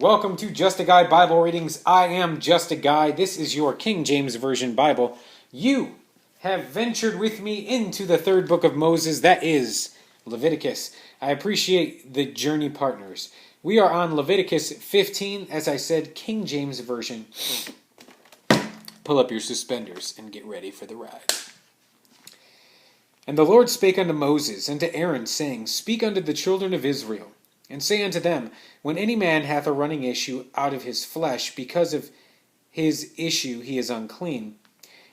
Welcome to Just a Guy Bible Readings. I am Just a Guy. This is your King James Version Bible. You have ventured with me into the third book of Moses, that is Leviticus. I appreciate the journey partners. We are on Leviticus 15, as I said, King James Version. Pull up your suspenders and get ready for the ride. And the Lord spake unto Moses and to Aaron, saying, Speak unto the children of Israel, and say unto them, When any man hath a running issue out of his flesh, because of his issue he is unclean.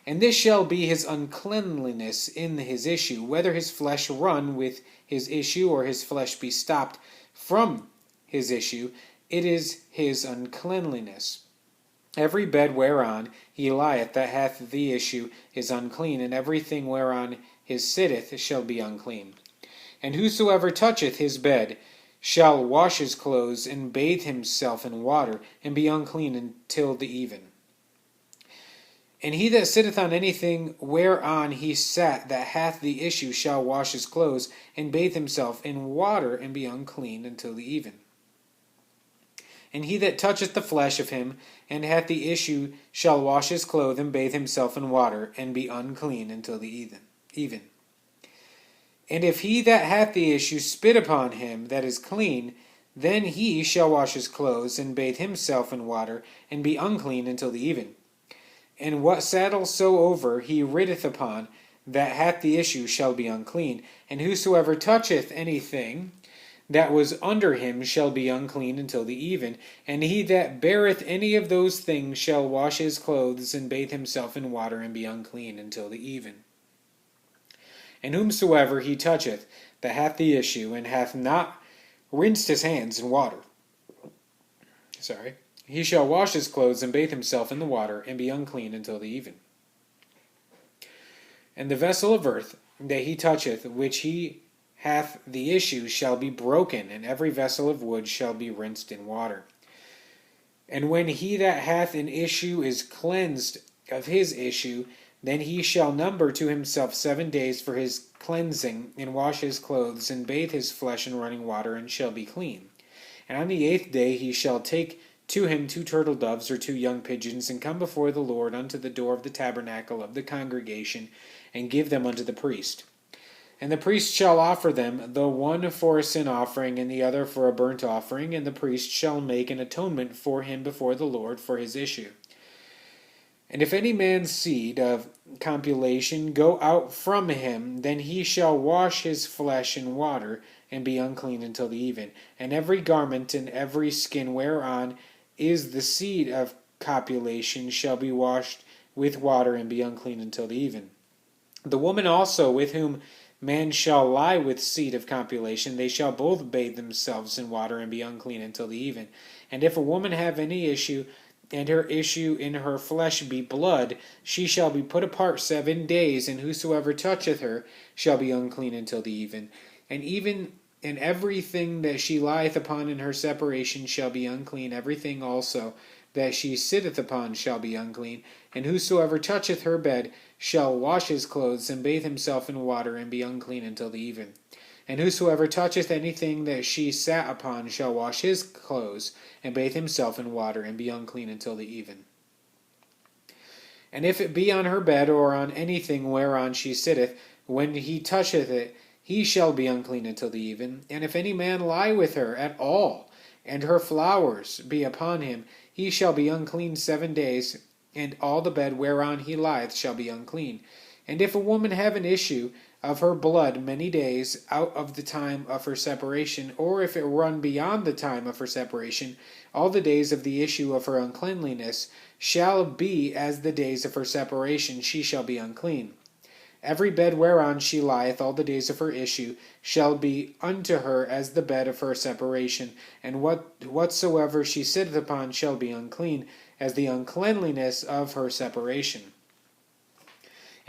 And this shall be his uncleanliness in his issue, whether his flesh run with his issue, or his flesh be stopped from his issue, it is his uncleanliness. Every bed whereon he lieth that hath the issue is unclean, and everything whereon he sitteth shall be unclean. And whosoever toucheth his bed shall wash his clothes, and bathe himself in water, and be unclean until the even. And he that sitteth on anything whereon he sat that hath the issue shall wash his clothes, and bathe himself in water, and be unclean until the even. And he that toucheth the flesh of him, and hath the issue, shall wash his clothes, and bathe himself in water, and be unclean until the even. And if he that hath the issue spit upon him that is clean, then he shall wash his clothes, and bathe himself in water, and be unclean until the even. And what saddle soever he rideth upon that hath the issue shall be unclean. And whosoever toucheth anything that was under him shall be unclean until the even. And he that beareth any of those things shall wash his clothes, and bathe himself in water, and be unclean until the even. And whomsoever he toucheth that hath the issue, and hath not rinsed his hands in water, he shall wash his clothes, and bathe himself in the water, and be unclean until the even. And the vessel of earth that he toucheth, which he hath the issue, shall be broken, and every vessel of wood shall be rinsed in water. And when he that hath an issue is cleansed of his issue, then he shall number to himself 7 days for his cleansing, and wash his clothes, and bathe his flesh in running water, and shall be clean. And on the 8th day he shall take to him 2 turtle doves, or 2 young pigeons, and come before the Lord unto the door of the tabernacle of the congregation, and give them unto the priest. And the priest shall offer them, the one for a sin offering, and the other for a burnt offering, and the priest shall make an atonement for him before the Lord for his issue. And if any man's seed of copulation go out from him, then he shall wash his flesh in water, and be unclean until the even. And every garment and every skin whereon is the seed of copulation shall be washed with water, and be unclean until the even. The woman also with whom man shall lie with seed of copulation, they shall both bathe themselves in water, and be unclean until the even. And if a woman have any issue, and her issue in her flesh be blood, she shall be put apart 7 days, and whosoever toucheth her shall be unclean until the even. And even in everything that she lieth upon in her separation shall be unclean, everything also that she sitteth upon shall be unclean. And whosoever toucheth her bed shall wash his clothes, and bathe himself in water, and be unclean until the even. And whosoever toucheth anything that she sat upon shall wash his clothes, and bathe himself in water, and be unclean until the even. And if it be on her bed, or on anything whereon she sitteth, when he toucheth it, he shall be unclean until the even. And if any man lie with her at all, and her flowers be upon him, he shall be unclean 7 days, and all the bed whereon he lieth shall be unclean. And if a woman have an issue of her blood many days out of the time of her separation, or if it run beyond the time of her separation, all the days of the issue of her uncleanliness shall be as the days of her separation, she shall be unclean. Every bed whereon she lieth all the days of her issue shall be unto her as the bed of her separation, and whatsoever she sitteth upon shall be unclean, as the uncleanliness of her separation.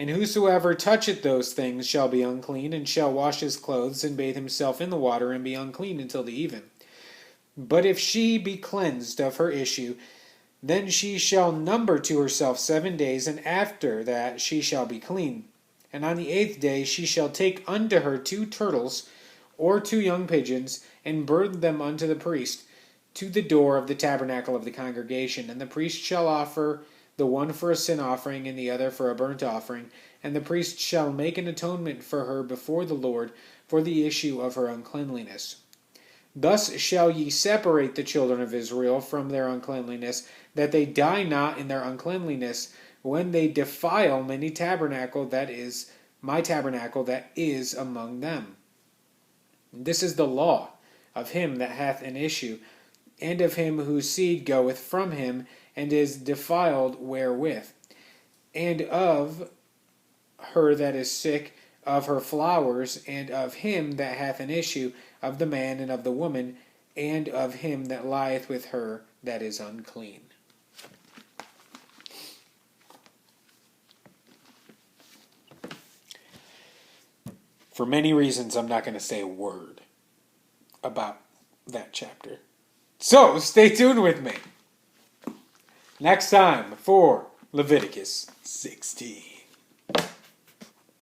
And whosoever toucheth those things shall be unclean, and shall wash his clothes, and bathe himself in the water, and be unclean until the even. But if she be cleansed of her issue, then she shall number to herself 7 days, and after that she shall be clean. And on the 8th day she shall take unto her 2 turtles, or 2 young pigeons, and burn them unto the priest, to the door of the tabernacle of the congregation. And the priest shall offer the one for a sin offering and the other for a burnt offering. And the priest shall make an atonement for her before the Lord for the issue of her uncleanliness. Thus shall ye separate the children of Israel from their uncleanliness, that they die not in their uncleanliness, when they defile my tabernacle that is among them. This is the law of him that hath an issue, and of him whose seed goeth from him, and is defiled wherewith, and of her that is sick of her flowers, and of him that hath an issue, of the man and of the woman, and of him that lieth with her that is unclean. For many reasons, I'm not going to say a word about that chapter. So, stay tuned with me. Next time for Leviticus 16.